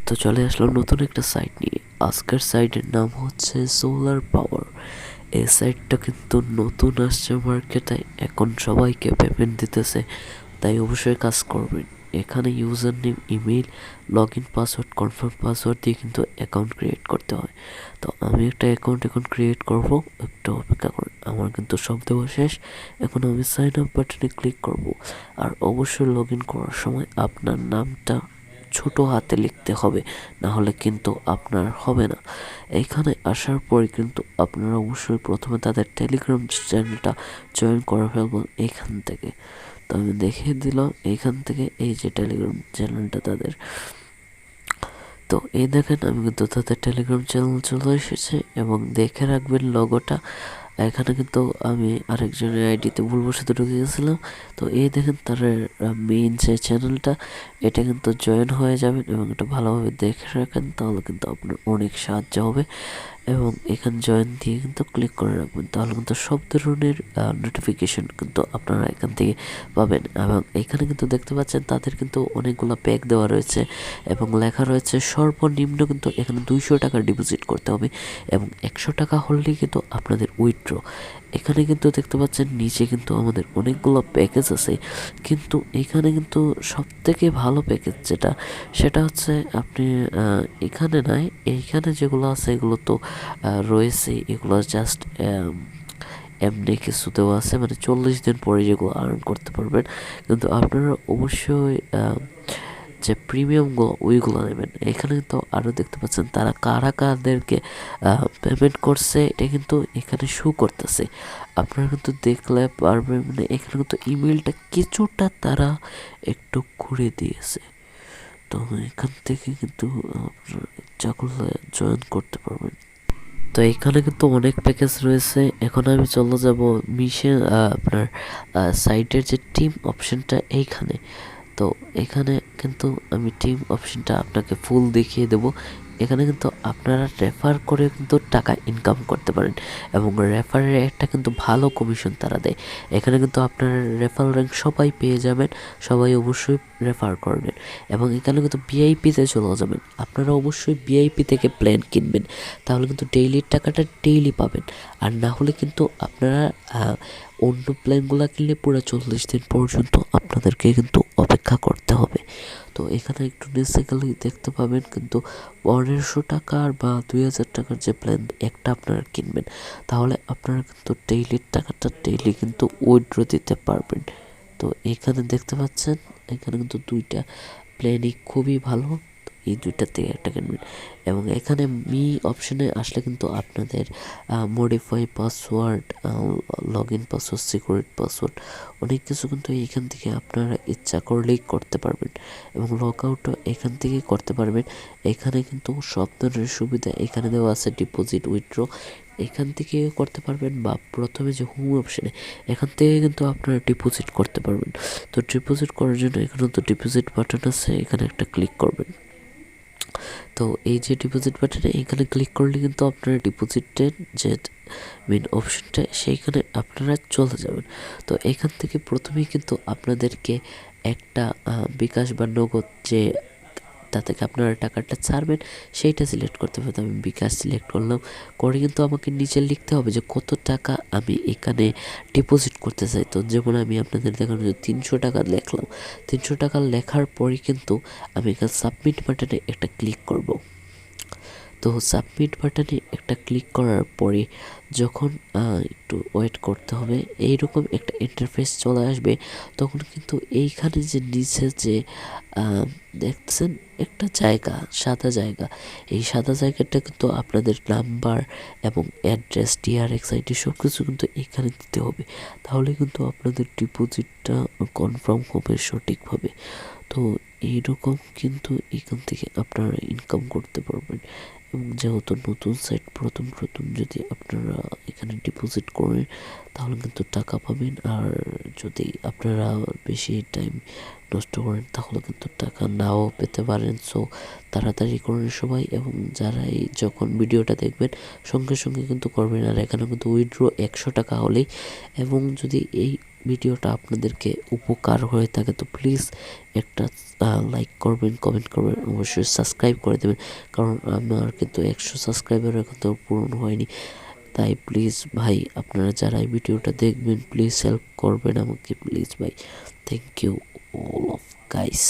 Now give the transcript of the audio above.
তো চলে আসলাম নতুন একটা সাইট নিয়ে। আজকের সাইটের নাম হচ্ছে সোলার পাওয়ার। এই সাইটটা কিন্তু নতুন আসছে মার্কেটে, এখন সবাইকে পেমেন্ট দিতেছে, তাই অবশ্যই কাজ করবেন। এখানে user name, email, log in password, confirm password দিয়ে কিন্তু অ্যাকাউন্ট ক্রিয়েট করতে হয়। তো আমি একটা অ্যাকাউন্ট এখন ক্রিয়েট করব, একটু অপেক্ষা করুন। আমার কিন্তু সব দেওয়া শেষ, এখন আমি সাইন আপ বাটনে ক্লিক করব। আর অবশ্যই লগ ইন করার সময় আপনার নামটা ছোট হাতে লিখতে হবে, না হলে কিন্তু আপনার হবে না। এইখানে আসার পরে কিন্তু আপনারা অবশ্যই প্রথমে তাদের টেলিগ্রাম চ্যানেলটা জয়েন করে ফেলবেন এইখান থেকে। তো আমি দেখিয়ে দিলাম এইখান থেকে, এই যে টেলিগ্রাম চ্যানেলটা তাদের। তো এই দেখেন আমি কিন্তু তাদের টেলিগ্রাম চ্যানেল চলে এসেছে, এবং দেখে রাখবেন লগোটা। এখানে কিন্তু আমি আরেকজনের আইডিতে ভুলবশত ঢুকে গেছিলাম। তো এই দেখেন তার মেইন যে চ্যানেলটা, এটা কিন্তু জয়েন হয়ে যাবেন এবং এটা ভালোভাবে দেখে রাখেন, তাহলে কিন্তু আপনার অনেক সাহায্য হবে। এবং এখানে জয়েন দিয়ে কিন্তু ক্লিক করে রাখবেন, তাহলে কিন্তু সব ধরনের নোটিফিকেশন কিন্তু আপনারা এখান থেকে পাবেন। এবং এখানে কিন্তু দেখতে পাচ্ছেন তাদের কিন্তু অনেকগুলো প্যাক দেওয়া রয়েছে, এবং লেখা রয়েছে সর্বনিম্ন কিন্তু এখানে 200 টাকা ডিপোজিট করতে হবে, এবং 100 টাকা হলেই কিন্তু আপনাদের উইথড্র। এখানে কিন্তু দেখতে পাচ্ছেন নিচে কিন্তু আমাদের অনেকগুলো প্যাকেজ আছে, কিন্তু এখানে কিন্তু সব থেকে ভালো প্যাকেজ যেটা, সেটা হচ্ছে আপনি এখানে নাই, এইখানে যেগুলো আছে এগুলো তো রয়েছে, এগুলো জাস্ট এমনি কিছু দেওয়া আছে, মানে 40 দিন পরে যেগুলো আর্ন করতে পারবেন। কিন্তু আপনারা অবশ্যই যে প্রিমিয়ামগুলো ওইগুলো নেবেন। এখানে কিন্তু আরও দেখতে পাচ্ছেন তারা কারা কাদেরকে পেমেন্ট করছে, এটা কিন্তু এখানে শো করতেছে, আপনারা কিন্তু দেখলে পারবেন। মানে এখানে কিন্তু ইমেলটা কিছুটা তারা একটু ঘুরে দিয়েছে, তো এখান থেকে কিন্তু আপনার ইচ্ছা করলে জয়েন করতে পারবেন। তো এখানে কিন্তু অনেক প্যাকেজ রয়েছে। এখন আমি চলে যাব মিশন, আপনার সাইটের যে টিম অপশনটা এইখানে। তো এখানে কিন্তু আমি টিম অপশনটা আপনাকে ফুল দেখিয়ে দেব। এখানে কিন্তু আপনারা রেফার করে কিন্তু টাকা ইনকাম করতে পারেন, এবং রেফারের একটা কিন্তু ভালো কমিশন তারা দেয়। এখানে কিন্তু আপনার রেফারেল র্যাঙ্ক সবাই পেয়ে যাবেন, সবাই অবশ্যই রেফার করবেন। এবং এখানে কিন্তু ভিআইপিতে চলে যাবেন, আপনারা অবশ্যই ভিআইপি থেকে প্ল্যান কিনবেন, তাহলে কিন্তু ডেইলির টাকাটা ডেইলি পাবেন। আর না হলে কিন্তু আপনারা অন্য প্ল্যানগুলো কিনলে পুরো 40 দিন পর্যন্ত আপনাদেরকে কিন্তু অপেক্ষা করতে হবে। তো এখানে একটু নিচে গেলেই দেখতে পাবেন কিন্তু 1500 টাকার বা 2000 টাকার যে প্ল্যান একটা আপনারা কিনবেন, তাহলে আপনারা কিন্তু ডেইলির টাকাটা ডেইলি কিন্তু উইথড্র দিতে পারবেন। তো এখানে দেখতে পাচ্ছেন এখানে কিন্তু দুইটা প্ল্যানই খুবই ভালো, এই দুইটার থেকে একটা কিনবেন। এবং এখানে মি অপশনে আসলে কিন্তু আপনাদের modify password, log in password, সিকিউরিট password, অনেক কিছু কিন্তু এখান থেকে আপনারা ইচ্ছা করলেই করতে পারবেন, এবং লগ আউটও এখান থেকেই করতে পারবেন। এখানে কিন্তু সব ধরনের সুবিধা এখানে দেওয়া আছে, ডিপোজিট, উইথড্র এখান থেকে করতে পারবেন, বা প্রথমে যে হোম অপশনে এখান থেকে কিন্তু আপনারা ডিপোজিট করতে পারবেন। তো ডিপোজিট করার জন্য এখানে তো ডিপোজিট বাটন আছে, এখানে একটা ক্লিক করবেন। তো এই যে ডিপোজিট বাটনে এখানে ক্লিক করলে কিন্তু আপনারা ডিপোজিটের যে মেন অপশনটা সেইখানে আপনারা চলে যাবেন। তো এখান থেকে প্রথমেই কিন্তু আপনাদেরকে একটা বিকাশ বা নগদ যে তা থেকে আপনারা টাকাটা ছাড়বেন সেইটা সিলেক্ট করতে হবে। তো আমি বিকাশ সিলেক্ট করলাম, করে কিন্তু আমাকে নিচে লিখতে হবে যে কত টাকা আমি এখানে ডিপোজিট করতে চাই। তো যেমন আমি আপনাদের দেখানোর জন্য 300 টাকা লিখলাম। 300 টাকা লেখার পরে কিন্তু আমি এখানে সাবমিট বাটনে একটা ক্লিক করব। তো সাবমিট বাটনে একটা ক্লিক করার পরে যখন একটু ওয়েট করতে হবে, এইরকম একটা ইন্টারফেস চলে আসবে, তখন কিন্তু এইখানে যে নিচে যে দেখছেন একটা জায়গা, সাদা জায়গা, এই সাদা জায়গাটা কিন্তু আপনাদের নাম্বার এবং অ্যাড্রেস, টিআরএক্স আইডি সব কিছু কিন্তু এখানে দিতে হবে, তাহলে কিন্তু আপনাদের ডিপোজিটটা কনফার্ম হবে সঠিকভাবে। তো এইরকম কিন্তু এখান থেকে আপনারা ইনকাম করতে পারবেন। এবং যেহেতু নতুন সাইট, প্রথম প্রথম যদি আপনারা এখানে ডিপোজিট করেন তাহলে কিন্তু টাকা পাবেন, আর যদি আপনারা বেশি টাইম নষ্ট করেন তাহলে কিন্তু টাকা নাও পেতে পারেন। সো তাড়াতাড়ি করেন সবাই, এবং যারাই যখন ভিডিওটা দেখবেন সঙ্গে সঙ্গে কিন্তু করবেন। আর এখানে কিন্তু উইথড্র 100 টাকা হলেই, এবং যদি এই ভিডিওটা আপনাদেরকে উপকার হয়ে থাকে তো প্লিজ একটা লাইক করবেন, কমেন্ট করবেন, অবশ্যই সাবস্ক্রাইব করে দেবেন, কারণ আমার কিন্তু 100 সাবস্ক্রাইবার এখন তো পূরণ হয়নি। তাই প্লিজ ভাই আপনারা যারা এই ভিডিওটা দেখবেন প্লিজ হেল্প করবেন আমাকে, প্লিজ ভাই। Thank you all of guys.